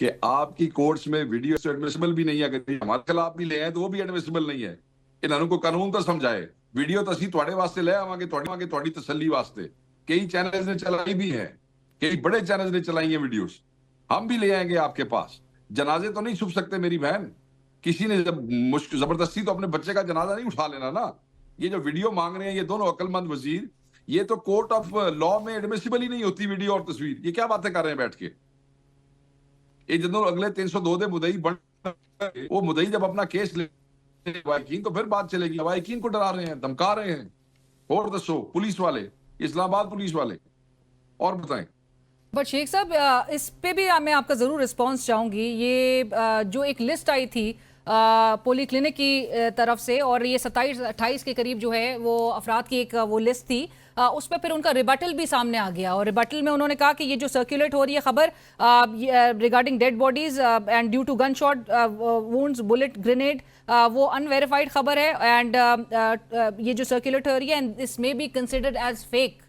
کہ آپ کی کورٹس میں ویڈیو ایڈمیسیبل بھی نہیں ہے, اگر ہمارے خلاف بھی لے ہیں تو وہ بھی ایڈمیسیبل نہیں ہے. انہوں کو قانون تو سمجھائے. ویڈیو تو اسی تواڈے واسطے لے آواਂਗੇ تواڈی تسلی واسطے. کئی چینلز نے چلائی بھی ہیں, کئی بڑے چینلز نے چلائی ہیں ویڈیوز, ہم بھی لے آئیں گے آپ کے پاس. جنازے تو نہیں چھپ سکتے میری بہن, کسی نے جب زبردستی تو اپنے بچے کا جنازہ نہیں اٹھا لینا نا. یہ جو ویڈیو مانگ رہے ہیں یہ دونوں عقل مند وزیر, یہ تو کورٹ آف لا میں ایڈمیسیبل ہی نہیں ہوتی ویڈیو اور تصویر. یہ کیا باتیں کر رہے ہیں بیٹھ کے. یہ جدوں اگلے 302 دے مدعی بن, وہ مدعی جب اپنا کیس لے لوائقین تو پھر بات چلے گی. لوائقین کو ڈرا رہے ہیں, دھمکا رہے ہیں. اور دسو پولیس والے, اسلام آباد پولیس والے, اور بتائیں. بٹ شیخ صاحب اس پہ بھی میں آپ کا ضرور رسپانس چاہوں گی. یہ جو ایک لسٹ آئی تھی پولی کلینک کی طرف سے, اور یہ 27-28 کے قریب جو ہے وہ افراد کی ایک وہ لسٹ تھی, اس پہ پھر ان کا ریبٹل بھی سامنے آ گیا, اور ریبٹل میں انہوں نے کہا کہ یہ جو سرکولیٹ ہو رہی ہے خبر regarding dead bodies and due to gunshot wounds bullet grenade, وہ ان ویریفائڈ خبر ہے, اینڈ یہ جو سرکولیٹ ہو رہی ہے اینڈ دس میں بی کنسیڈرڈ ایز فیک.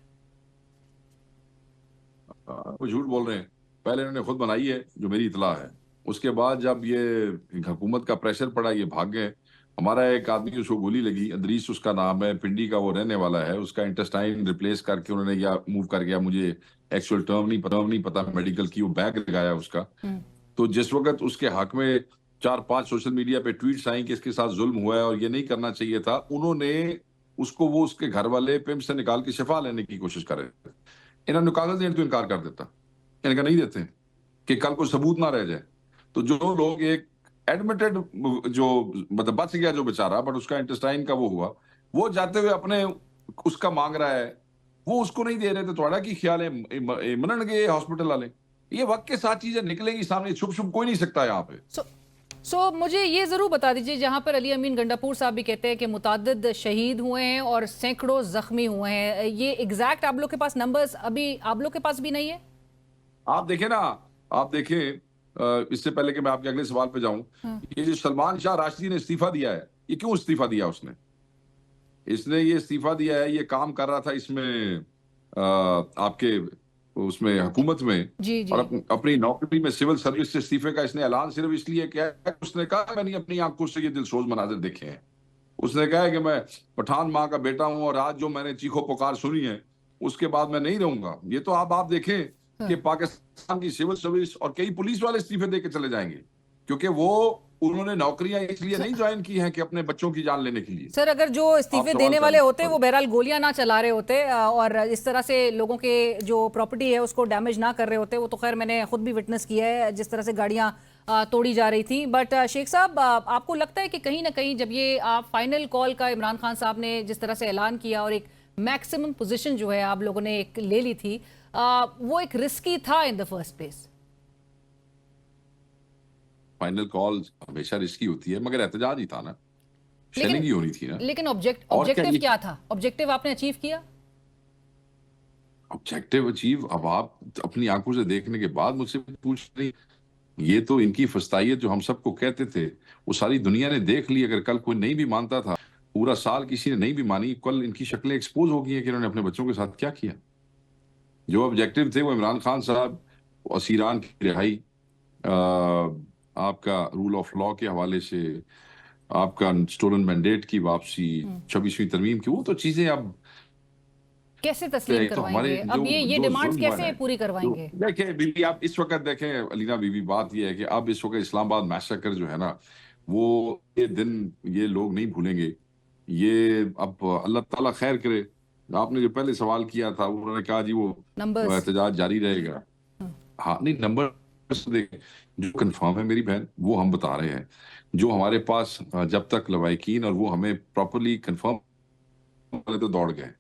وہ جھوٹ بول رہے ہیں. پہلے انہوں نے خود بنائی ہے جو میری اطلاع ہے, اس کے بعد جب یہ حکومت کا پریشر پڑا یہ بھاگ گئے. ہمارا ایک آدمی اس کو گولی لگی, ادریس اس کا نام ہے, پنڈی کا وہ رہنے والا ہے, اس کا انٹسٹائن ریپلیس کر کے انہوں نے یا موو کر گیا, مجھے ایکچوئل ٹرم نہیں پتا میڈیکل کی, وہ بیگ لگایا اس کا. تو جس وقت اس کے حق میں 4-5 سوشل میڈیا پہ ٹویٹس آئیں کہ اس کے ساتھ ظلم ہوا ہے اور یہ نہیں کرنا چاہیے تھا, انہوں نے اس کو وہ اس کے گھر والے پمپ سے نکال کے شفا لینے کی کوشش کر رہے تھے. انہوں نے کاغذ دینے تو انکار کر دیتا, انہوں نے کہا نہیں دیتے کہ کل کو ثبوت نہ رہ جائے. تو جو لوگ ایک ایڈمٹڈ جو مطلب بچ گیا جو بیچارہ, بٹ اس کا انٹسٹائن کا وہ ہوا, وہ جاتے ہوئے اپنے اس کا مانگ رہا ہے, وہ اس کو نہیں دے رہے تھے. تھوڑا کی خیال ہے منن گے ہاسپٹل والے, یہ وقت کے ساتھ چیزیں نکلیں گی سامنے, چھپ کوئی نہیں سکتا یہاں پہ. سو مجھے یہ ضرور بتا دیجئے, جہاں پر علی امین گنڈاپور صاحب بھی کہتے ہیں کہ متعدد شہید ہوئے ہیں اور سینکڑوں زخمی ہوئے ہیں, یہ ایگزیکٹ آپ لوگ کے پاس نمبرز ابھی آپ لوگ کے پاس بھی نہیں ہے؟ آپ دیکھیں نا, آپ دیکھیں اس سے پہلے کہ میں آپ کے اگلے سوال پہ جاؤں, یہ جو سلمان شاہ راشدی نے استعفیٰ دیا ہے, یہ کیوں استعفیٰ دیا اس نے یہ استعفیٰ دیا ہے, یہ کام کر رہا تھا اس میں آپ کے اس میں حکومت میں, اور اپنی نوکری میں سول سروس سے استعفے کا اس نے اعلان صرف اس لیے کیا, اس نے کہا میں نے اپنی آنکھوں سے یہ دلسوز مناظر دیکھے ہیں. اس نے کہا کہ میں پٹھان ماں کا بیٹا ہوں, اور آج جو میں نے چیخو پکار سنی ہے اس کے بعد میں نہیں رہوں گا. یہ تو آپ دیکھیں کہ پاکستان کی سول سروس اور کئی پولیس والے استعفے دے کے چلے جائیں گے, کیونکہ وہ انہوں نے نوکریاں اس لیے نہیں جوائن کی ہیں کہ اپنے بچوں کی جان لینے کے لیے. سر اگر جو استعفے دینے والے ہوتے وہ بہرحال گولیاں نہ چلا رہے ہوتے اور اس طرح سے لوگوں کے جو پراپرٹی ہے اس کو ڈیمیج نہ کر رہے ہوتے, وہ تو خیر میں نے خود بھی وٹنس کیا ہے جس طرح سے گاڑیاں توڑی جا رہی تھیں. بٹ شیخ صاحب آپ کو لگتا ہے کہ کہیں نہ کہیں جب یہ آپ فائنل کال کا عمران خان صاحب نے جس طرح سے اعلان کیا اور ایک میکسیمم پوزیشن جو ہے آپ لوگوں نے ایک لے لی تھی, وہ ایک رسکی تھا in the first place? Final call ہمیشہ رسکی ہوتی ہے, مگر احتجاج ہی تھا نا, شیلنگ ہی ہونی تھی نا. لیکن آبجیکٹیو کیا تھا؟ آبجیکٹیو آپ نے اچیو کیا؟ آبجیکٹیو اچیو اب آپ اپنی آنکھوں سے دیکھنے کے بعد مجھ سے پوچھ رہی, یہ تو ان کی فستائیت جو ہم سب کو کہتے تھے وہ ساری دنیا نے دیکھ لی. اگر کل کوئی نہیں بھی مانتا تھا, پورا سال کسی نے نہیں بھی مانی, کل ان کی شکلیں ایکسپوز ہو گئی ہیں کہ انہوں نے اپنے بچوں کے ساتھ کیا کیا. جو آبجیکٹیو تھے وہ عمران خان صاحب, اسیران کی رہائی, آپ کا رول آف لا کے حوالے سے, آپ کا سٹولن مینڈیٹ کی واپسی, 26ویں ترمیم کی, وہ تو چیزیں اب کیسے تسلیم کروائیں گے, اب یہ ڈیمانڈز کیسے پوری کروائیں گے؟ دیکھیں بی بی, آپ اس وقت دیکھیں علینا بی بی, بات یہ ہے کہ اب اس وقت اسلام آباد میسیکر جو ہے نا, وہ یہ دن یہ لوگ نہیں بھولیں گے. یہ اب اللہ تعالیٰ خیر کرے. آپ نے جو پہلے سوال کیا تھا انہوں نے کہا جی وہ احتجاج جاری رہے گا. ہاں نہیں, نمبر دیکھیں جو کنفرم ہے میری بہن وہ ہم بتا رہے ہیں, جو ہمارے پاس جب تک لوائقین اور وہ ہمیں پراپرلی کنفرم والے تو دوڑ گئے,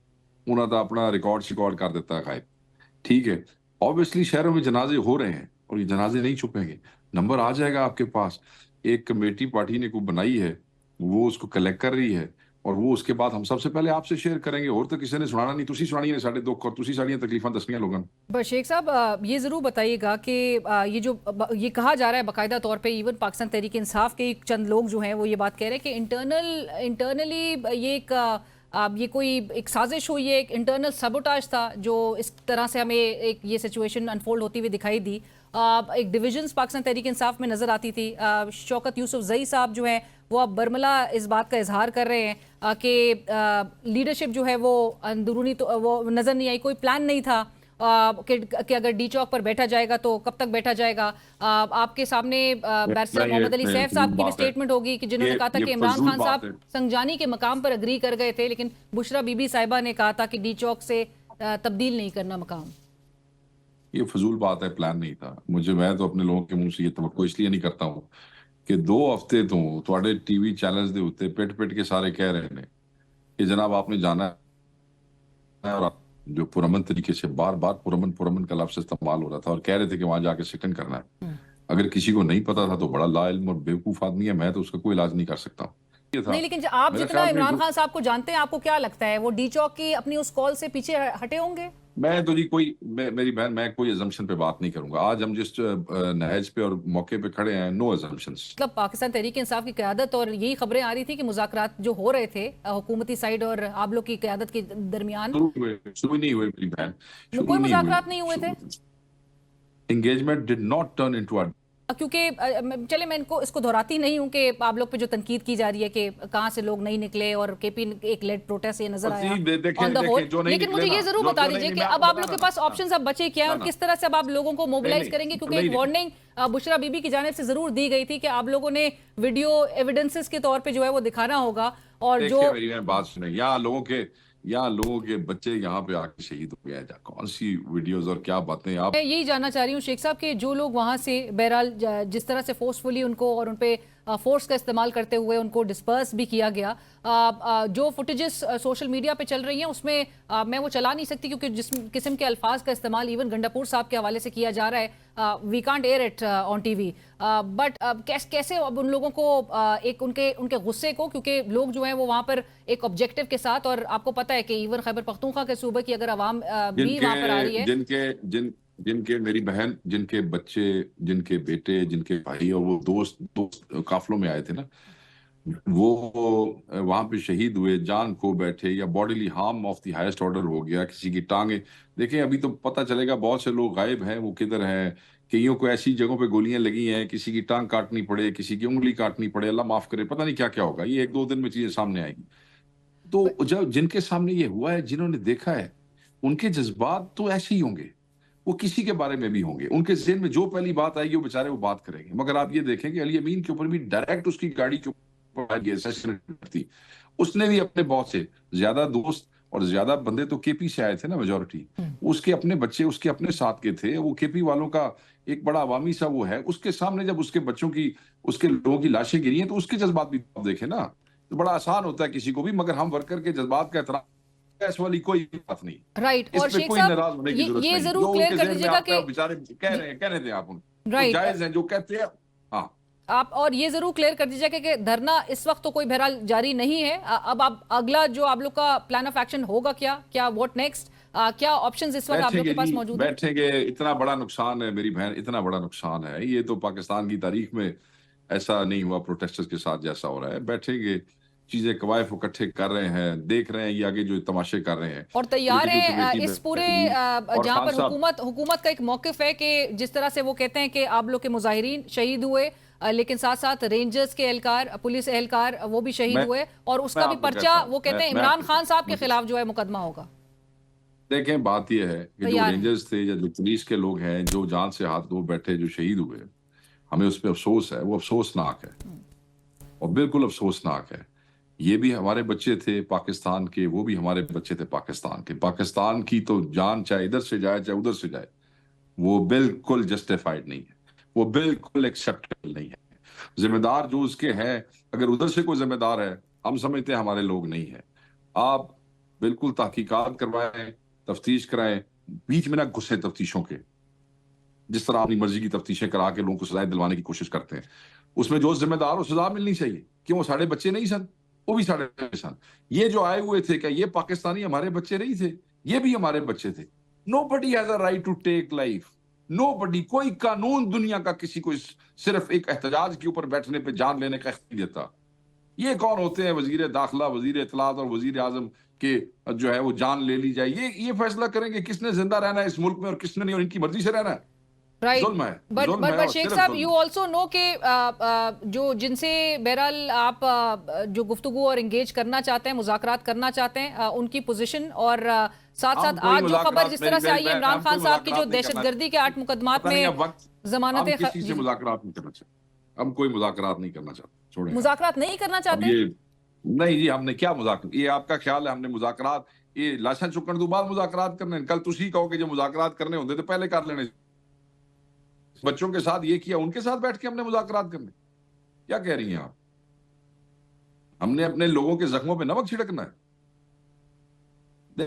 انہوں نے اپنا ریکارڈ کر دیتا ہے غائب. ٹھیک ہے, obviously شہروں میں جنازے ہو رہے ہیں اور یہ جنازے نہیں چھپیں گے, نمبر آ جائے گا آپ کے پاس. ایک کمیٹی پارٹی نے کو بنائی ہے, وہ اس کو کلیکٹ کر رہی ہے, اور وہ اس کے بعد ہم سب سے پہلے آپ سے شیئر کریں گے. اور تو کسی نے سنانا نہیں, تسی سنانی ہے ساڑھے دکھ اور تسی ساڑیاں تکلیفاں دسنیاں لوگاں. بس شیخ صاحب یہ ضرور بتائیے گا کہ یہ کہا جا رہا ہے باقاعدہ طور پہ, ایون پاکستان تحریک انصاف کے چند لوگ جو ہیں وہ یہ بات کہہ رہے ہیں کہ انٹرنلی یہ ایک یہ کوئی ایک سازش ہوئی ہے, ایک انٹرنل سبوٹاج تھا جو اس طرح سے ہمیں ایک یہ سچویشن انفولڈ ہوتی ہوئی دکھائی دی. ایک ڈویژنز پاکستان تحریک انصاف میں نظر آتی تھی. شوکت یوسف زئی صاحب جو ہیں وہ اب برملا اس بات کا اظہار کر رہے ہیں کہ لیڈرشپ جو ہے وہ اندرونی تو وہ نظر نہیں آئی, کوئی پلان نہیں تھا کہ اگر ڈی چوک پر بیٹھا جائے گا تو کب تک بیٹھا جائے گا. آپ کے سامنے بیرسٹر محمد علی سیف صاحب کی بھی اسٹیٹمنٹ ہوگی کہ جنہوں نے کہا تھا کہ عمران خان صاحب سنجانی کے مقام پر اگری کر گئے تھے, لیکن بشرا بی بی صاحبہ نے کہا تھا کہ ڈی چوک سے تبدیل نہیں کرنا مقام. یہ فضول بات ہے, پلان نہیں تھا. میں تو اپنے لوگوں کے منہ سے یہ توقع اس لیے نہیں کرتا ہوں کہ 2 ہفتے تو تھوڑے ٹی وی چینلز دے ہوتے پیٹ کے سارے کہہ رہے ہیں کہ جناب آپ نے جانا ہے, اور جو پرامن طریقے سے بار بار پرامن کا لفظ استعمال ہو رہا تھا اور کہہ رہے تھے کہ وہاں جا کے سٹن کرنا ہے. اگر کسی کو نہیں پتا تھا تو بڑا لا علم اور بیوقوف آدمی ہے, میں تو اس کا کوئی علاج نہیں کر سکتا ہوں. نہیں, لیکن آپ جتنا عمران خان صاحب کو جانتے ہیں, آپ کو کیا لگتا ہے وہ ڈی چوک کی اپنی اس کال سے پیچھے ہٹے ہوں گے؟ میں تو میری بہن, میں کوئی ازمپشن پہ بات نہیں کروں گا. آج ہم جس نہج پہ اور موقع پہ کھڑے ہیں, نو ازمپشنز. مطلب پاکستان تحریک انصاف کی قیادت, اور یہی خبریں آ رہی تھی کہ مذاکرات جو ہو رہے تھے حکومتی سائیڈ اور آپ لوگ کی قیادت کے درمیان, شروع نہیں ہوئے میری بہن, کوئی مذاکرات نہیں ہوئے تھے. Engagement did not turn into کیونکہ چلے میں اس کو دہراتی نہیں ہوں کہ آپ لوگ پہ جو تنقید کی جا رہی ہے کہ کہاں سے لوگ نہیں نکلے اور کے پی ایک لیڈ پروٹیسٹ یہ نظر آیا آن دا ہول, لیکن مجھے یہ ضرور بتا دیجئے کہ اب آپ لوگ کے پاس آپشنز اب بچے کیا ہیں اور کس طرح سے اب آپ لوگوں کو موبلائز کریں گے, کیونکہ ایک وارننگ بشرا بی بی کی جانب سے ضرور دی گئی تھی کہ آپ لوگوں نے ویڈیو ایویڈنسز کے طور پہ جو ہے وہ دکھانا ہوگا. اور جو میری بات سنیں, یہاں لوگوں کے بچے یہاں پہ آ کے شہید ہو گئے, کون سی ویڈیوز اور کیا باتیں. آپ میں یہی جاننا چاہ رہی ہوں شیخ صاحب کہ جو لوگ وہاں سے بہرحال جس طرح سے فورسفلی ان کو اور ان پہ فورس کا استعمال کرتے ہوئے ان کو ڈسپرس بھی کیا گیا, جو فوٹیجز سوشل میڈیا پہ چل رہی ہیں اس میں میں وہ چلا نہیں سکتی کیونکہ جس قسم کے الفاظ کا استعمال ایون گنڈاپور صاحب کے حوالے سے کیا جا رہا ہے, we can't air it on TV. But کیسے اب ان لوگوں کو ایک ان کے غصے کو, کیونکہ لوگ جو ہیں وہ وہاں پر ایک آبجیکٹیو کے ساتھ, اور آپ کو پتہ ہے کہ ایون خیبر پختونخوا کے صوبے کی اگر عوام بھی وہاں پر آ رہی ہے, جن کے میری بہن, جن کے بچے, جن کے بیٹے, جن کے بھائی اور وہ دوست قافلوں میں آئے تھے نا, وہ وہاں پہ شہید ہوئے, جان کھو بیٹھے یا bodily harm of the highest order ہو گیا, کسی کی ٹانگیں. دیکھیں ابھی تو پتہ چلے گا بہت سے لوگ غائب ہیں, وہ کدھر ہیں. کئیوں کو ایسی جگہوں پہ گولیاں لگی ہیں, کسی کی ٹانگ کاٹنی پڑے, کسی کی انگلی کاٹنی پڑے, اللہ معاف کرے, پتہ نہیں کیا کیا ہوگا. یہ 1-2 دن میں چیزیں سامنے آئیں گی. تو جب جن کے سامنے یہ ہوا ہے, جنہوں نے دیکھا ہے, ان کے جذبات تو ایسے ہی ہوں گے, وہ کسی کے بارے میں بھی ہوں گے. ان کے ذہن میں جو پہلی بات آئے گی وہ بیچارے وہ بات کریں گے. مگر آپ یہ دیکھیں کہ علی امین کے اوپر بھی ڈائریکٹ اس کی گاڑی کے اوپر تھی, اس نے بھی اپنے بہت سے زیادہ دوست اور زیادہ بندے تو کے پی سے آئے تھے نا, میجورٹی اس کے اپنے بچے اس کے اپنے ساتھ کے تھے. وہ کے پی والوں کا ایک بڑا عوامی سا وہ ہے, اس کے سامنے جب اس کے بچوں کی, اس کے لوگوں کی لاشیں گری ہیں تو اس کے جذبات بھی دیکھیں نا. تو بڑا آسان ہوتا ہے کسی کو بھی, مگر ہم ورکر کے جذبات کا احترام, ایس والی کوئی بات نہیں. رائٹ. اور شیخ صاحب یہ ضرور کلیئر کر دیجیے گا کہ بیچارے کہنے دیں آپ ان جائز ہیں جو کہتے ہیں. ہاں آپ اور یہ ضرور کلیئر کر دیجیے کہ دھرنا اس وقت تو کوئی بہرحال جاری نہیں ہے. اب اگلا جو آپ لوگ کا پلان آف ایکشن ہوگا کیا واٹ نیکسٹ, کیا آپشنز اس وقت آپ لوگ کے پاس موجود ہیں؟ بیٹھیں گے. اتنا بڑا نقصان ہے میری بہن, اتنا بڑا نقصان ہے, یہ تو پاکستان کی تاریخ میں ایسا نہیں ہوا پروٹیسٹرز کے ساتھ جیسا ہو رہا ہے. بیٹھیں گے, چیزیں قوائف اکٹھے کر رہے ہیں, دیکھ رہے ہیں یہ آگے جو تماشے کر رہے ہیں, اور تیار ہیں اس پورے جہاں پر حکومت کا ایک موقف ہے کہ جس طرح سے وہ کہتے ہیں کہ آپ لوگ کے مظاہرین شہید ہوئے, لیکن ساتھ ساتھ رینجرز کے اہلکار, پولیس اہلکار وہ بھی شہید ہوئے, اور اس کا بھی پرچہ وہ کہتے ہیں عمران خان صاحب کے خلاف جو ہے مقدمہ ہوگا. دیکھیں بات یہ ہے کہ جو رینجرز تھے یا جو پولیس کے لوگ ہیں جو جان سے ہاتھ دھو بیٹھے جو شہید ہوئے, ہمیں اس پہ افسوس ہے, وہ افسوسناک ہے اور بالکل افسوسناک ہے. یہ بھی ہمارے بچے تھے پاکستان کے, وہ بھی ہمارے بچے تھے پاکستان کے. پاکستان کی تو جان چاہے ادھر سے جائے چاہے ادھر سے جائے, وہ بالکل جسٹیفائڈ نہیں ہے, وہ بالکل ایکسیپٹیبل نہیں ہے. ذمہ دار جو اس کے ہیں, اگر ادھر سے کوئی ذمہ دار ہے, ہم سمجھتے ہیں ہمارے لوگ نہیں ہیں. آپ بالکل تحقیقات کروائیں, تفتیش کرائیں, بیچ میں نہ گھسیں تفتیشوں کے, جس طرح اپنی مرضی کی تفتیشیں کرا کے لوگوں کو سزائیں دلوانے کی کوشش کرتے ہیں. اس میں جو ذمہ دار ہو سزا ملنی چاہیے. کیوں, وہ سارے بچے نہیں سن, وہ بھی سارے سن. یہ جو آئے ہوئے تھے, کہ یہ پاکستانی ہمارے بچے نہیں تھے, یہ بھی ہمارے بچے تھے. Nobody has a right to take life. Nobody, کوئی قانون دنیا کا کسی کو صرف ایک احتجاج کے اوپر بیٹھنے پہ جان لینے کا اختیار دیتا. یہ کون ہوتے ہیں وزیر داخلہ, وزیر اطلاعات اور وزیر اعظم کہ جو ہے وہ جان لے لی جائے؟ یہ فیصلہ کریں کہ کس نے زندہ رہنا ہے اس ملک میں اور کس نے نہیں, اور ان کی مرضی سے رہنا ہے. Right. ظلم ہے. But شیخ صاحب you also know کہ جو جن سے بہرحال آپ جو گفتگو اور انگیج کرنا چاہتے ہیں, مذاکرات کرنا چاہتے ہیں, ان کی پوزیشن اور ساتھ ساتھ آج جو خبر جس طرح سے آئی ہے عمران خان صاحب کی جو دہشت گردی کے 8 مقدمات میں ضمانتیں, ہم کسی سے مذاکرات نہیں کرنا چاہتے, ہم کوئی مذاکرات نہیں کرنا چاہتے. چھوڑیں, مذاکرات نہیں کرنا چاہتے. نہیں جی, ہم نے کیا مذاکرات, یہ آپ کا خیال ہے ہم نے مذاکرات, یہ لاشاں چکن تو بعد مذاکرات کرنے, کل تسی کہو کہ جو مذاکرات کرنے ہوتے تو پہلے کر لینے. بچوں کے ساتھ یہ کیا, ان کے ساتھ بیٹھ کے ہم نے مذاکرات کرنے, کیا کہہ رہی ہیں آپ؟ ہم نے اپنے لوگوں کے زخموں پہ نمک چھڑکنا ہے.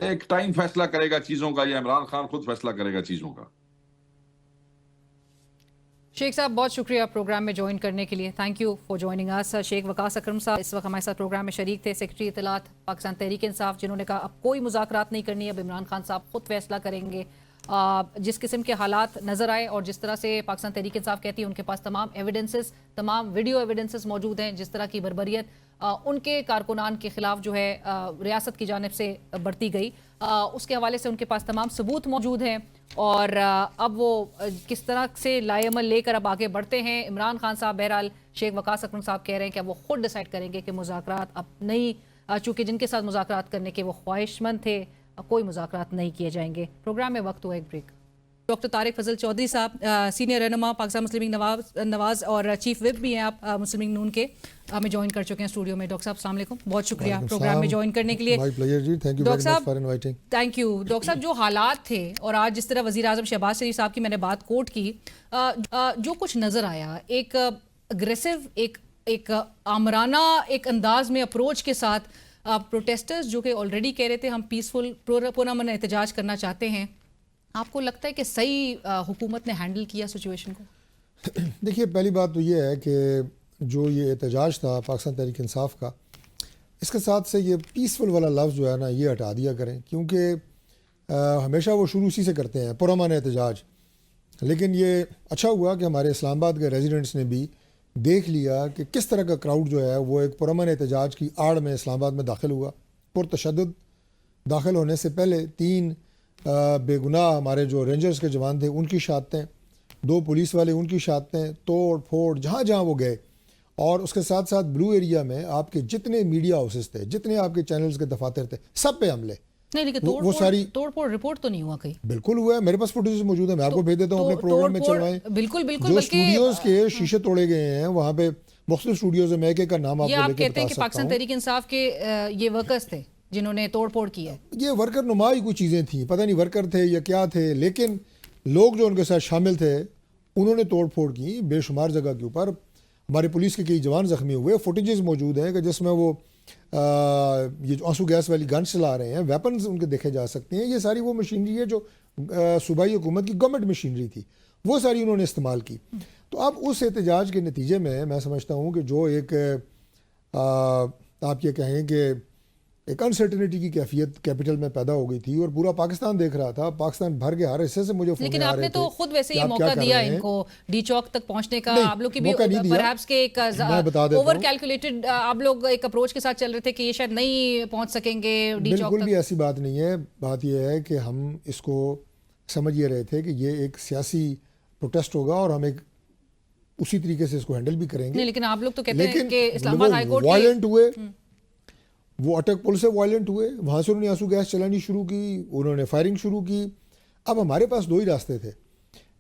ایک ٹائم فیصلہ کرے گا چیزوں کا, یا عمران خان خود فیصلہ کرے گا چیزوں کا. شیخ صاحب بہت شکریہ پروگرام میں جوائن کرنے کے لیے. تھینک یو فار جوائننگ اس. شیخ وقاص اکرم صاحب اس وقت ہمارے ساتھ پروگرام میں شریک تھے, سیکرٹری اطلاعات پاکستان تحریک انصاف, جنہوں نے کہا اب کوئی مذاکرات نہیں کرنی, اب عمران خان صاحب خود فیصلہ کریں گے. جس قسم کے حالات نظر آئے اور جس طرح سے پاکستان تحریک انصاف کہتی ہے ان کے پاس تمام ایویڈنسز, تمام ویڈیو ایویڈنسز موجود ہیں, جس طرح کی بربریت ان کے کارکنان کے خلاف جو ہے ریاست کی جانب سے برتی گئی, اس کے حوالے سے ان کے پاس تمام ثبوت موجود ہیں. اور اب وہ کس طرح سے لائے عمل لے کر اب آگے بڑھتے ہیں. عمران خان صاحب بہرحال شیخ وقاص اکرم صاحب کہہ رہے ہیں کہ وہ خود ڈیسائیڈ کریں گے کہ مذاکرات اب نہیں, چونکہ جن کے ساتھ مذاکرات کرنے کے وہ خواہش مند تھے, کوئی مذاکرات نہیں کیے جائیں گے. پروگرام میں وقت ہوا ایک بریک. ڈاکٹر طارق فضل چودھری صاحب سینئر رہنما پاکستان مسلم لیگ نواز اور چیف وپ بھی ہیں آپ مسلم لیگ نون کے, ہمیں جوائن کر چکے ہیں اسٹوڈیو میں. ڈاکٹر صاحب السلام علیکم, بہت شکریہ پروگرام میں جوائن کرنے کے لیے. ڈاکٹر صاحب تھینک یو. ڈاکٹر صاحب جو حالات تھے اور آج جس طرح وزیر اعظم شہباز شریف صاحب کی میں نے بات کوٹ کی, جو کچھ نظر آیا ایک اگریسو, ایک آمرانہ ایک انداز میں اپروچ کے ساتھ پروٹیسٹرز جو کہ آلریڈی کہہ رہے تھے ہم پیسفل پرامن احتجاج کرنا چاہتے ہیں, آپ کو لگتا ہے کہ صحیح حکومت نے ہینڈل کیا سچویشن کو؟ دیکھیے پہلی بات تو یہ ہے کہ جو یہ احتجاج تھا پاکستان تحریک انصاف کا, اس کے ساتھ سے یہ پیسفل والا لفظ جو ہے نا یہ ہٹا دیا کریں, کیونکہ ہمیشہ وہ شروع اسی سے کرتے ہیں پرامن احتجاج. لیکن یہ اچھا ہوا کہ ہمارے اسلام آباد کے ریزیڈنٹس نے بھی دیکھ لیا کہ کس طرح کا کراؤڈ جو ہے وہ ایک پرامن احتجاج کی آڑ میں اسلام آباد میں داخل ہوا. پرتشدد داخل ہونے سے پہلے 3 بے گناہ ہمارے جو رینجرز کے جوان تھے ان کی شہادتیں, 2 پولیس والے ان کی شہادتیں, توڑ پھوڑ جہاں جہاں وہ گئے. اور اس کے ساتھ ساتھ بلو ایریا میں آپ کے جتنے میڈیا ہاؤسز تھے, جتنے آپ کے چینلز کے دفاتر تھے, سب پہ حملے. نہیں لیکن وہ ساری توڑ پھوڑ رپورٹ تو نہیں ہوا کہیں؟ بالکل ہوا ہے, میرے پاس فوٹیج موجود ہے, میں آپ کو بھیج دیتا ہوں اپنے پروگرام میں چلوائیں. بالکل جو اسٹوڈیوز کے شیشے توڑے گئے ہیں وہاں پہ مختلف اسٹوڈیوز ہیں, میں ایک ایک کا نام آپ کو لے کے بتا سکتا ہوں. یہ آپ کہتے ہیں کہ پاکستان تحریک انصاف کے یہ ورکرز تھے جنہوں نے توڑ پھوڑ کی ہے؟ یہ ورکر نما ہی کوئی چیزیں تھیں, پتہ نہیں ورکر تھے یا کیا تھے, لیکن لوگ جو ان کے ساتھ شامل تھے انہوں نے توڑ پھوڑ کی بے شمار جگہ کے اوپر. ہمارے پولیس کے کئی جوان زخمی ہوئے. فوٹیجز موجود ہیں کہ جس میں وہ یہ جو آنسو گیس والی گن چلا رہے ہیں, ویپنز ان کے دیکھے جا سکتے ہیں. یہ ساری وہ مشینری ہے جو صوبائی حکومت کی گورنمنٹ مشینری تھی, وہ ساری انہوں نے استعمال کی. تو اب اس احتجاج کے نتیجے میں سمجھتا ہوں کہ جو ایک آپ یہ کہیں کہ ایک انسرٹنٹی کی کیفیت کیپٹل میں پیدا ہو گئی تھی اور پورا پاکستان دیکھ رہا تھا. پاکستان بھر کے ہر حصے سے مجھے فون آ رہے تھے. لیکن آپ نے تو خود ویسے یہ موقع دیا ان کو ڈی چوک تک پہنچنے کا, آپ لوگ کی بھی پرہیپس کے ایک اوور کیلکولیٹڈ آپ لوگ ایک اپروچ کے ساتھ چل رہے تھے کہ یہ شاید نہیں پہنچ سکیں گے ڈی چوک تک. بالکل بھی ایسی بات نہیں ہے. بات یہ ہے کہ ہم اس کو سمجھ یہ رہے تھے کہ یہ ایک سیاسی پروٹیسٹ ہوگا اور ہم ایک اسی طریقے سے اس کو ہینڈل بھی کریں گے. لیکن آپ لوگ تو کہتے ہیں کہ اسلام آباد ہائی کورٹ وائلنٹ ہوئے, وہ اٹک پل سے وائلنٹ ہوئے, وہاں سے انہوں نے آنسو گیس چلانی شروع کی, انہوں نے فائرنگ شروع کی. اب ہمارے پاس 2 ہی راستے تھے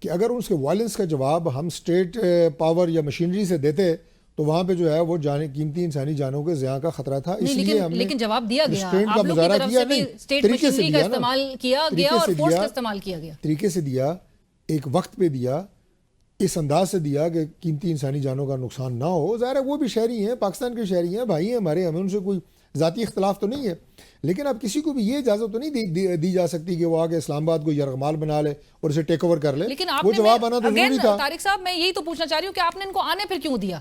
کہ اگر اس کے وائلنس کا جواب ہم اسٹیٹ پاور یا مشینری سے دیتے تو وہاں پہ جو ہے وہ قیمتی انسانی جانوں کے زیاں کا خطرہ تھا. اس لیے ہم نے لیکن جواب دیا گیا, آپ لوگ کی طرف سے بھی اسٹیٹ مشینری کا استعمال کیا گیا اور فورس کا استعمال کیا گیا. طریقے سے دیا, ایک وقت پہ دیا, اس انداز سے دیا کہ قیمتی انسانی جانوں کا نقصان نہ ہو. ظاہر ہے وہ بھی شہری ہیں, پاکستان کے شہری ہیں, بھائی ہیں ہمارے, ہمیں ان سے کوئی ذاتی اختلاف تو نہیں ہے. لیکن اب کسی کو بھی یہ اجازت تو نہیں دی جا سکتی کہ وہ آگے اسلام آباد کو یرغمال بنا لے اور اسے ٹیک اوور کر لے. لیکن وہ جواب آنا تو ضروری تھا. طارق صاحب میں یہی تو پوچھنا چاہ رہی ہوں کہ آپ نے ان کو آنے پھر کیوں دیا؟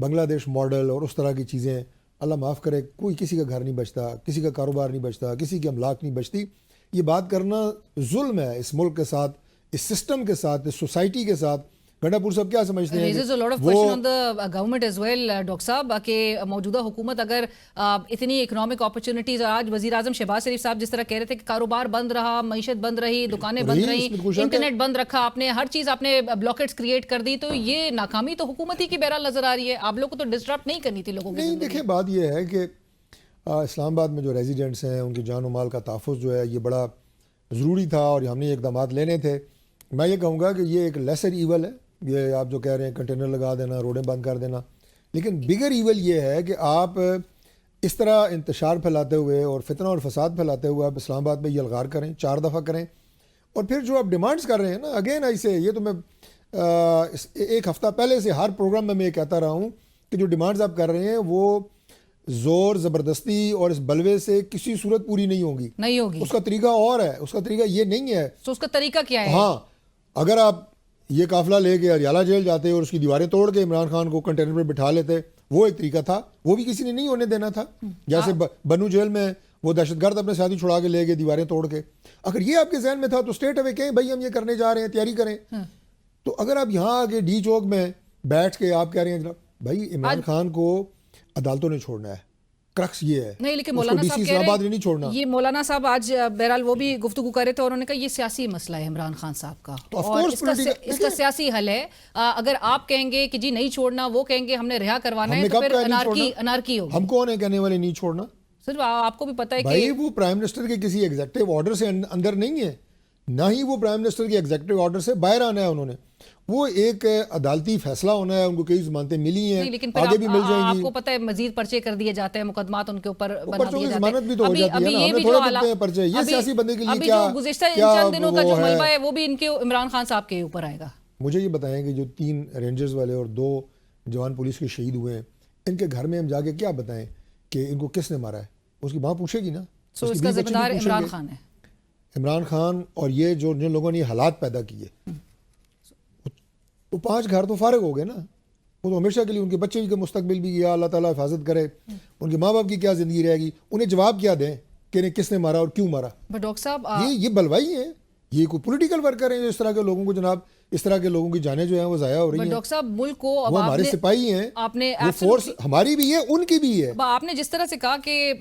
بنگلہ دیش ماڈل اور اس طرح کی چیزیں، اللہ معاف کرے، کوئی کسی کا گھر نہیں بچتا، کسی کا کاروبار نہیں بچتا، کسی کی املاک نہیں بچتی. یہ بات کرنا ظلم ہے اس ملک کے ساتھ، اس سسٹم کے ساتھ، اس سوسائٹی کے ساتھ. گنڈا پور صاحب کیا سمجھتے ہیں raises a lot of question on the government as well, doctor صاحب، کہ موجودہ حکومت اگر اتنی اکنامک اپرچونٹیز، اور آج وزیر اعظم شہباز شریف صاحب جس طرح کہہ رہے تھے کہ کاروبار بند رہا، معیشت بند رہی، دکانیں بند رہی، انٹرنیٹ بند رکھا آپ نے، ہر چیز آپ نے بلاکٹس کریٹ کر دی، تو یہ ناکامی تو حکومت ہی کی بہرحال نظر آ رہی ہے. آپ لوگوں کو تو ڈسٹرپٹ نہیں کرنی تھی لوگوں کی. نہیں دیکھیں، بات یہ ہے کہ اسلام آباد میں جو ریزیڈنٹس ہیں ان کی جان و مال کا تحفظ جو ہے یہ بڑا ضروری تھا، اور ہم نے اقدامات لینے تھے. میں یہ کہوں گا کہ یہ ایک لیسر ایول ہے، یہ آپ جو کہہ رہے ہیں کنٹینر لگا دینا، روڈیں بند کر دینا، لیکن بگر ایول یہ ہے کہ آپ اس طرح انتشار پھیلاتے ہوئے اور فتنہ اور فساد پھیلاتے ہوئے آپ اسلام آباد میں یہ الغار کریں، 4 دفعہ کریں، اور پھر جو آپ ڈیمانڈز کر رہے ہیں نا، اگین ایسے، یہ تو میں ایک ہفتہ پہلے سے ہر پروگرام میں یہ کہتا رہا ہوں کہ جو ڈیمانڈز آپ کر رہے ہیں وہ زور زبردستی اور اس بلوے سے کسی صورت پوری نہیں ہوگی. اس کا طریقہ اور ہے، اس کا طریقہ یہ نہیں ہے. تو اس کا طریقہ کیا ہے؟ ہاں، اگر آپ یہ قافلہ لے کے ہریالہ جیل جاتے اور اس کی دیواریں توڑ کے عمران خان کو کنٹینر پہ بٹھا لیتے، وہ ایک طریقہ تھا، وہ بھی کسی نے نہیں ہونے دینا تھا. جیسے بنو جیل میں وہ دہشت گرد اپنے ساتھی چھڑا کے لے گئے دیواریں توڑ کے. اگر یہ آپ کے ذہن میں تھا تو اسٹیٹ اوے کہیں بھائی ہم یہ کرنے جا رہے ہیں، تیاری کریں. تو اگر آپ یہاں آگے ڈی چوک میں بیٹھ کے آپ کہہ رہے ہیں جناب بھائی عمران خان کو عدالتوں نے چھوڑنا ہے، کرکس یہ ہے. نہیں، لیکن مولانا صاحب کہہ رہے نہیں چھوڑنا. یہ مولانا صاحب آج بہرحال وہ بھی گفتگو کر رہے تھے اور انہوں نے کہا یہ سیاسی مسئلہ ہے عمران خان صاحب کا، اور اس کا سیاسی حل ہے. اگر آپ کہیں گے کہ جی نہیں چھوڑنا، وہ کہیں گے ہم نے رہا کروانا ہے، تو پھر انارکی ہوگی. ہم کون ہیں کہنے والے نہیں چھوڑنا؟ صرف آپ کو بھی پتہ ہے کہ وہ پرائم منسٹر کے کسی ایگزیکٹو آرڈر سے اندر نہیں ہے، نہ ہی وہ پرائم منسٹر کے ایگزیکٹو آرڈر سے باہر آنا ہے. انہوں نے وہ ایک عدالتی فیصلہ ہونا ہے، ان کو کئی ضمانتیں ملی ہیں، آگے بھی مل جائیں گی. آپ کو پتہ ہے مزید پرچے کر دیے جاتے ہیں، مقدمات ان کے اوپر بنا دیے جاتے ہیں. ضمانت بھی تو ہو جاتی ہے نا، ہمیں تھوڑے بنتے ہیں پرچے. یہ سیاسی بندے کے لیے ابھی جو گزشتہ چند دنوں کا جو ملبہ ہے وہ بھی ان کے عمران خان صاحب کے اوپر آئے گا. مجھے یہ بتائیں کہ جو 3 رینجرز والے اور 2 جوان پولیس کے شہید ہوئے ہیں، ان کے گھر میں ہم جا کے کیا بتائیں کہ ان کو کس نے مارا ہے؟ اس کی ماں پوچھے گی نا. سو اس کا ذمہ دار عمران خان ہے. عمران خان اور یہ جن لوگوں نے یہ حالات پیدا کیے، وہ 5 گھر تو فارغ ہو گئے نا. وہ تو ہمیشہ کے لیے ان کے بچے کے مستقبل بھی گیا، اللہ تعالیٰ حفاظت کرے. ان کے ماں باپ کی کیا زندگی رہے گی؟ انہیں جواب کیا دیں کہ انہیں کس نے مارا اور کیوں مارا؟ ڈاکٹر صاحب یہ بلوائی ہیں، یہ کوئی پولیٹیکل ورکر ہیں جو اس طرح کے لوگوں کو، جناب اس طرح کے لوگوں کی جانیں جو ہیں وہ ضائع ہو رہی ہیں. ڈاکٹر صاحب ملک کو وہ ہمارے سپاہی ہیں، وہ فورس ہماری بھی ہے، ان کی بھی ہے. آپ نے جس طرح سے کہا کہ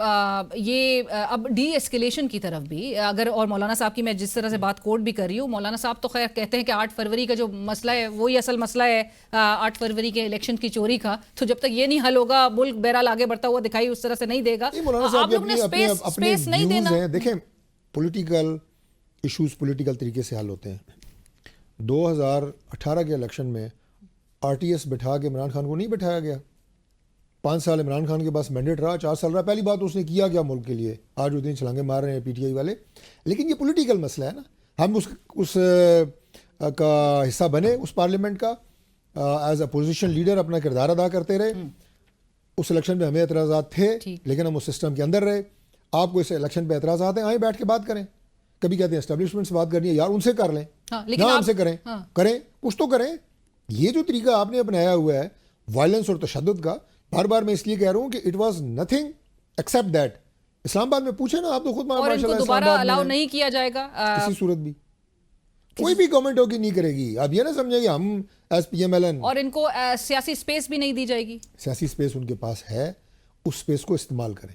یہ اب ڈی ایسکیلیشن کی طرف بھی اگر، اور مولانا صاحب کی میں جس طرح سے بات کوٹ بھی کر رہی ہوں، مولانا صاحب تو خیر کہتے ہیں کہ 8 فروری کا جو مسئلہ ہے وہی اصل مسئلہ ہے، 8 فروری کے الیکشن کی چوری کا. تو جب تک یہ نہیں حل ہوگا ملک بہرحال آگے بڑھتا ہوا دکھائی اس طرح سے نہیں دے گا. آپ لوگ نے اسپیس نہیں دینا. دیکھیں پولیٹیکل ایشوز پولیٹیکل طریقے سے حل ہوتے ہیں. 2018 کے الیکشن میں آر ٹی ایس بٹھا کے عمران خان کو نہیں بٹھایا گیا. 5 سال عمران خان کے پاس مینڈیٹ رہا، 4 سال رہا. پہلی بات اس نے کیا کیا ملک کے لیے؟ آج وہ دن چھلانگے مار رہے ہیں پی ٹی آئی والے. لیکن یہ پولیٹیکل مسئلہ ہے نا، ہم اس کا حصہ بنے، اس پارلیمنٹ کا ایز اپوزیشن لیڈر اپنا کردار ادا کرتے رہے. اس الیکشن پہ ہمیں اعتراضات تھے لیکن ہم اس سسٹم کے اندر رہے. آپ کو اس الیکشن پہ اعتراضات ہیں، آئیں بیٹھ کے بات کریں. کبھی کہتے ہیں اسٹیبلشمنٹ سے بات کرنی ہے، یار ان سے کر لیں، نہ ہم سے کریں. کچھ تو کریں. یہ جو طریقہ آپ نے اپنایا ہوا ہے وائلنس اور تشدد کا، بار بار میں اس لیے کہہ رہا ہوں کہ it was nothing except that. Islamabad میں پوچھیں نا آپ تو خود، اور ان کو دوبارہ الاؤ نہیں کیا جائے گا کسی صورت بھی. کوئی بھی گورنمنٹ ہوگی نہیں کرے گی. آپ یہ نہ سمجھیں کہ ہم as PML N, اور ان کو سیاسی اسپیس بھی نہیں دی جائے گی. سیاسی اسپیس ان کے پاس ہے، اس اسپیس کو استعمال کریں.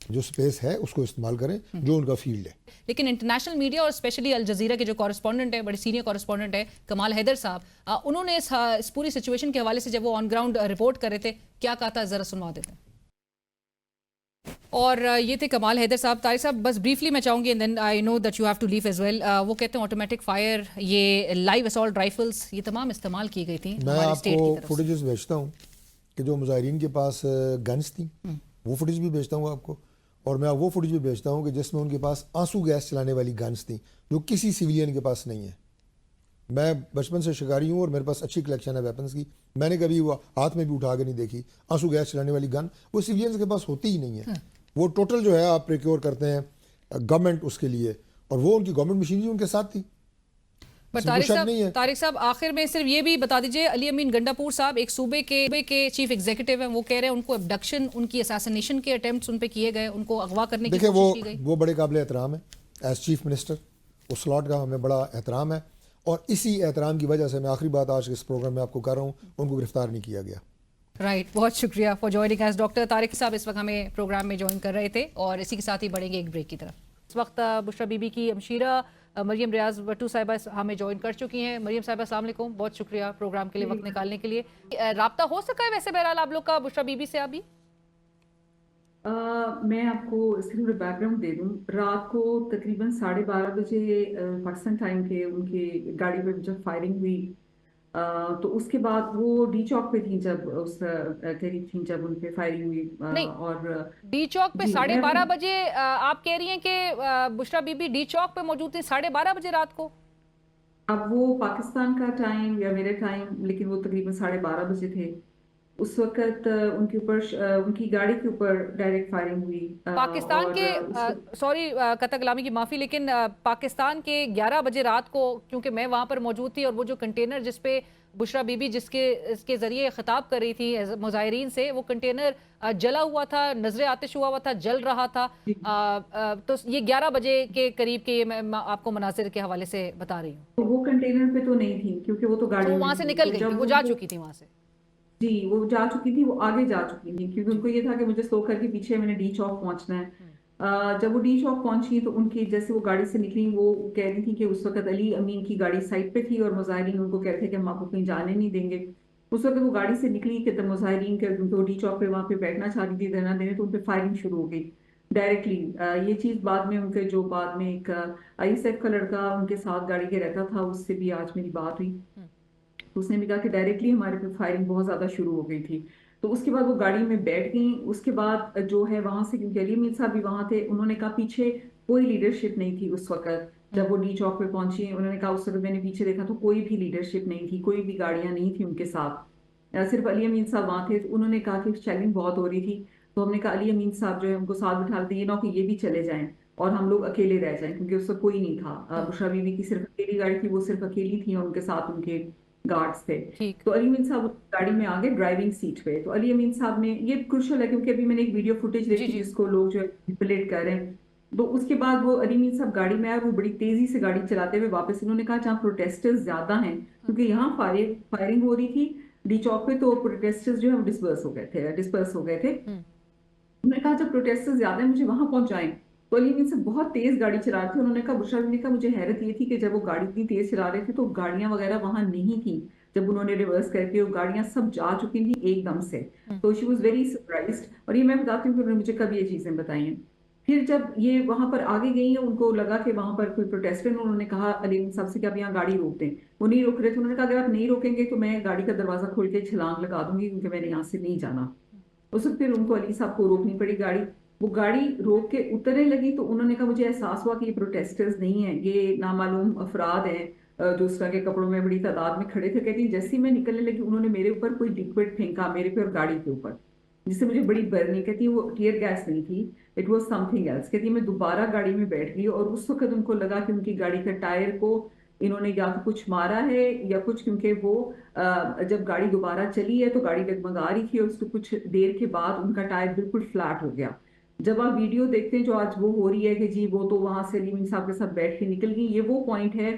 جو اسپیس ہے اس کو استعمال کریں جو ان کا فیلڈ ہے. لیکن انٹرنیشنل میڈیا اور اسپیشلی الجزیرہ کے جو کورسپونڈنٹ ہے، بڑے سینئر کورسپونڈنٹ ہے کمال حیدر صاحب، انہوں نے اس پوری سچویشن کے حوالے سے جب وہ آن گراؤنڈ رپورٹ کر رہے تھے کیا کہا تھا، ذرا سنوا دیتے ہیں. اور یہ تھے کمال حیدر صاحب. طارق صاحب بس بریفلی میں چاہوں گی and then I know that you have to leave as well. وہ کہتے ہیں آٹومیٹک فائر، یہ لائیو اسالٹ رائفلس، یہ تمام استعمال کی گئی تھیں ہمارے اسٹیٹ کی طرف سے. میں آپ کو فوٹیجز بھیجتا ہوں کہ جو مظاہرین کے پاس گنس تھیں، وہ فوٹیج بھی بھیجتا ہوں آپ کو. اور میں وہ فوٹیج بھی بھیجتا ہوں کہ جس میں ان کے پاس آنسو گیس چلانے والی گنس تھیں جو کسی سویلین کے پاس نہیں ہے. میں بچپن سے شکاری ہوں اور میرے پاس اچھی کلیکشن ہے ویپنس کی. میں نے کبھی وہ ہاتھ میں بھی اٹھا کے نہیں دیکھی. آنسو گیس چلانے والی گن وہ سویلینز کے پاس ہوتی ہی نہیں ہے. وہ ٹوٹل جو ہے آپ پریکیور کرتے ہیں گورنمنٹ اس کے لیے، اور وہ ان کی گورنمنٹ مشینری ان کے ساتھ تھی. پر اس میں کوئی شک نہیں ہے. طارق صاحب آخر میں صرف یہ بھی بتا دیجئے، علی امین گنڈاپور صاحب ایک صوبے کے چیف ایگزیکٹو ہیں، وہ کہہ رہے ہیں ان کو ابڈکشن، ان کی اساسینیشن کے اٹیمپٹس ان پہ کیے گئے، ان کو اغوا کرنے کی کوشش کی گئی. وہ بڑے قابل احترام ہے ایز چیف منسٹر، اس سلاٹ کا ہمیں بڑا احترام ہے، اور اسی احترام کی وجہ سے میں آخری بات آج کے اس پروگرام میں آپ کو کر رہا ہوں، ان کو گرفتار نہیں کیا گیا. رائٹ، بہت شکریہ for joining as. Doctor Tariq صاحب اس وقت ہمیں پروگرام میں جوائن کر رہے تھے، اور اسی کے ساتھ ہی بڑھیں گے ایک بریک کی طرف. اس وقت بشرا بی بی کی ہمشیرہ مریم ریاض بٹو صاحبہ ہمیں جوائن کر چکی ہیں. مریم صاحبہ السلام علیکم، بہت شکریہ پروگرام کے لیے وقت نکالنے کے لیے. رابطہ ہو سکا ہے ویسے بہرحال آپ لوگ کا بشرا بی بی سے ابھی؟ میں آپ کو اس کے بیک گراؤنڈ دے دوں. رات کو تقریباً 12:30 بجے پاکستان ٹائم کے ان کی گاڑی پہ جب فائرنگ ہوئی تو اس کے بعد وہ ڈی چوک پہ تھیں جب اس قریب تھیں جب ان پہ فائرنگ ہوئی. اور ڈی چوک پہ 12:30 بجے آپ کہہ رہی ہیں کہ بشرا بی بی ڈی چوک پہ موجود تھی 12:30 بجے رات کو؟ اب وہ پاکستان کا ٹائم یا میرے ٹائم، لیکن وہ تقریباً 12:30 بجے تھے. اس وقت ان کے اوپر ان کی گاڑی کے اوپر ڈائریکٹ فائرنگ ہوئی. پاکستان کے سوری قطع کلامی کی معافی، لیکن پاکستان کے 11 بجے رات کو، کیونکہ میں وہاں پر موجود تھی، اور وہ جو کنٹینر جس پہ بشرا بی بی اس کے ذریعے خطاب کر رہی تھی مظاہرین سے، وہ کنٹینر جلا ہوا تھا، نظر آتش ہوا تھا، جل رہا تھا. تو یہ 11 بجے کے قریب کے میں آپ کو مناظر کے حوالے سے بتا رہی ہوں. وہ کنٹینر پہ تو نہیں تھی کیونکہ وہ تو گاڑی وہاں سے نکل گئی تھی، وہ جا چکی تھی وہاں سے. جی وہ جا چکی تھی، وہ آگے جا چکی تھی کیونکہ ان کو یہ تھا کہ مجھے سو کر کے پیچھے میں نے ڈی چوک پہنچنا ہے. جب وہ ڈی چوک پہنچی تو ان کی جیسے وہ گاڑی سے نکلی، وہ کہہ رہی تھی کہ اس وقت علی امین کی گاڑی سائڈ پہ تھی اور مظاہرین ان کو کہتے تھے کہ ہم آپ کو کہیں جانے نہیں دیں گے. اس وقت وہ گاڑی سے نکلی کہ مظاہرین کے ڈی چوک پہ وہاں پہ بیٹھنا چاہتی تھی دھرنا دینے، تو ان پہ فائرنگ شروع ہو گئی ڈائریکٹلی. یہ چیز بعد میں ان کے جو بعد میں ایک آئی ایس ایف کا لڑکا ان کے ساتھ گاڑی کے رہتا تھا، اس سے بھی آج میری بات ہوئی. اس نے بھی کہا کہ ڈائریکٹلی ہمارے پہ فائرنگ بہت زیادہ شروع ہو گئی تھی. تو اس کے بعد وہ گاڑی میں بیٹھ گئیں. اس کے بعد جو ہے وہاں سے، کیونکہ علی امین صاحب بھی وہاں تھے، انہوں نے کہا پیچھے کوئی لیڈرشپ نہیں تھی اس وقت جب وہ ڈی چوک پہ پہنچی. انہوں نے کہا اس وقت میں نے پیچھے دیکھا تو کوئی بھی لیڈرشپ نہیں تھی، کوئی بھی گاڑیاں نہیں تھیں ان کے ساتھ، صرف علی امین صاحب وہاں تھے. تو انہوں نے کہا کہ چیلنج بہت ہو رہی تھی، تو ہم نے کہا علی امین صاحب جو ہے ان کو ساتھ بٹھا لیتے، یہ نہ کہ یہ بھی چلے جائیں اور ہم لوگ اکیلے رہ جائیں، کیونکہ اس وقت کوئی نہیں تھا. بشرا بی بی کی صرف اکیلی گاڑی تھی، وہ صرف اکیلی تھی اور ان کے ساتھ ان کے گارڈز تھے. تو علی امین صاحب گاڑی میں آگے ڈرائیونگ سیٹ پہ. تو علی امین صاحب نے، یہ کروشل ہے کیونکہ ابھی میں نے ایک ویڈیو فوٹیج دیکھی جس کو لوگ جو ہے پلیٹ کر رہے ہیں. تو اس کے بعد وہ علی امین صاحب گاڑی میں آئے، وہ بڑی تیزی سے گاڑی چلاتے ہوئے واپس، انہوں نے کہا جہاں پروٹیسٹرز زیادہ ہیں، کیونکہ یہاں فائرنگ ہو رہی تھی ڈی چوک پہ، تو پروٹیسٹرز جو ہے وہ ڈسپرس ہو گئے تھے. انہوں نے کہا جب پروٹیسٹرز زیادہ ہیں مجھے وہاں پہنچائیں. تو علی امین صاحب بہت تیز گاڑی چلا رہے تھے. انہوں نے کہا بشرا نے کہا مجھے حیرت یہ تھی کہ جب وہ گاڑی اتنی تیز چلا رہے تھے تو گاڑیاں وغیرہ وہاں نہیں تھیں. جب انہوں نے ریورس کر کے وہ گاڑیاں سب جا چکی تھیں ایک دم سے. تو شی واز ویری سرپرائزڈ. اور یہ میں بتاتی ہوں کہ انہوں نے مجھے کب یہ چیزیں بتائی ہیں. پھر جب یہ وہاں پر آگے گئی ہیں، ان کو لگا کہ وہاں پر کوئی پروٹیسٹر، انہوں نے کہا علی امین صاحب سے کہ آپ یہاں گاڑی روک دیں. وہ نہیں روک رہے تھے. انہوں نے کہا اگر آپ نہیں روکیں گے تو میں گاڑی کا دروازہ کھول کے چھلانگ لگا دوں گی، کیونکہ میں نے یہاں سے نہیں جانا. اس وقت پھر ان کو علی صاحب کو روکنی پڑی گاڑی. وہ گاڑی روک کے اترنے لگی تو انہوں نے کہا مجھے احساس ہوا کہ یہ پروٹیسٹرز نہیں ہیں، یہ نامعلوم افراد ہیں جو اس طرح کے کپڑوں میں بڑی تعداد میں کھڑے تھے. کہتی جیسے ہی میں نکلنے لگی انہوں نے میرے اوپر کوئی لکوڈ پھینکا، میرے پہ اور گاڑی کے اوپر، جس سے مجھے بڑی برنی. کہتی وہ ٹیئر گیس نہیں تھی، it was something else. کہتی میں دوبارہ گاڑی میں بیٹھ گئی اور اس وقت ان کو لگا کہ ان کی گاڑی کا ٹائر کو انہوں نے یا تو کچھ مارا ہے یا کچھ، کیونکہ وہ جب گاڑی دوبارہ چلی ہے تو گاڑی ڈگمگا رہی تھی اور اس کو کچھ دیر کے بعد ان کا ٹائر بالکل فلیٹ ہو گیا. جب آپ ویڈیو دیکھتے ہیں جو آج وہ ہو رہی ہے کہ جی وہ تو وہاں سے علی امین صاحب کے ساتھ بیٹھ کے نکل گئی، یہ وہ پوائنٹ ہے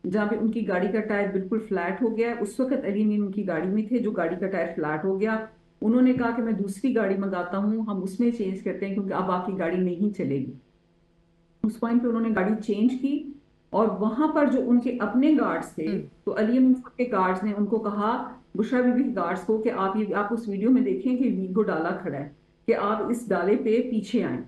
جہاں پہ ان کی گاڑی کا ٹائر بالکل فلیٹ ہو گیا. اس وقت علی امین ان کی گاڑی میں تھے جو گاڑی کا ٹائر فلیٹ ہو گیا. انہوں نے کہا کہ میں دوسری گاڑی منگاتا ہوں، ہم اس میں چینج کرتے ہیں کیونکہ اب آپ کی گاڑی نہیں چلے گی. اس پوائنٹ پہ انہوں نے گاڑی چینج کی اور وہاں پر جو ان کے اپنے گارڈز تھے، تو علی امین صاحب کے گارڈز نے ان کو کہا، بشرا بی بی کے گارڈز کو، کہ آپ اس ویڈیو میں دیکھیں کہ ویگو ڈالا کھڑا ہے کہ آپ اس ڈالے پہ پیچھے آئیں.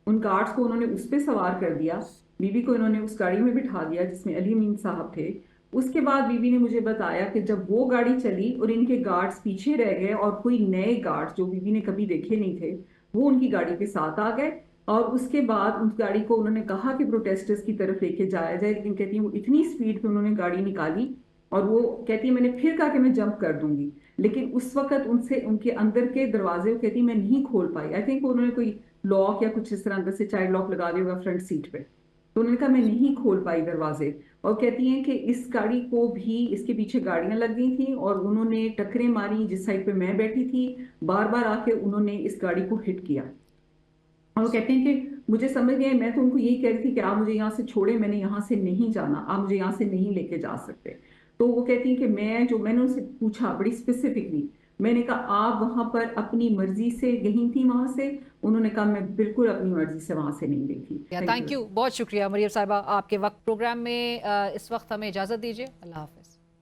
ان گارڈز کو انہوں نے اس پہ سوار کر دیا. بی بی کو انہوں نے اس گاڑی میں بٹھا دیا جس میں علی امین صاحب تھے. اس کے بعد بی بی نے مجھے بتایا کہ جب وہ گاڑی چلی اور ان کے گارڈز پیچھے رہ گئے اور کوئی نئے گارڈز جو بی بی نے کبھی دیکھے نہیں تھے وہ ان کی گاڑی کے ساتھ آ گئے. اور اس کے بعد اس گاڑی کو انہوں نے کہا کہ پروٹیسٹرز کی طرف لے کے جایا جائے، لیکن کہتی ہیں وہ اتنی سپیڈ پہ انہوں نے گاڑی نکالی اور وہ کہتی ہے میں نے پھر کہا کہ میں جمپ کر دوں گی، لیکن اس وقت ان کے اندر کے دروازے وہ کہتی میں نہیں کھول پائی. آئی تھنک انہوں نے کوئی لاک یا کچھ اس طرح اندر سے چائلڈ لاک لگا دیا ہوگا فرنٹ سیٹ پہ. تو انہوں نے کہا میں نہیں کھول پائی دروازے، اور کہتی ہیں کہ اس گاڑی کو بھی اس کے پیچھے گاڑیاں لگ گئی تھیں اور انہوں نے ٹکریں ماری جس سائڈ پہ میں بیٹھی تھی، بار بار آ کے انہوں نے اس گاڑی کو ہٹ کیا. اور وہ کہتے ہیں کہ مجھے سمجھ گئے، میں تو ان کو یہی کہہ رہی تھی کہ آپ مجھے یہاں سے چھوڑیں، میں نے یہاں سے نہیں جانا، آپ مجھے یہاں سے نہیں لے کے جا سکتے. تو وہ کہتی ہیں کہ میں نے ان سے پوچھا بڑی اسپیسیفکلی، میں نے کہا آپ وہاں پر اپنی مرضی سے گئی تھی وہاں سے؟ انہوں نے کہا میں بالکل اپنی مرضی سے وہاں سے نہیں گئی تھی. تھینک یو، بہت شکریہ مریم صاحبہ آپ کے وقت. پروگرام میں اس وقت ہمیں اجازت دیجیے. اللہ حافظ.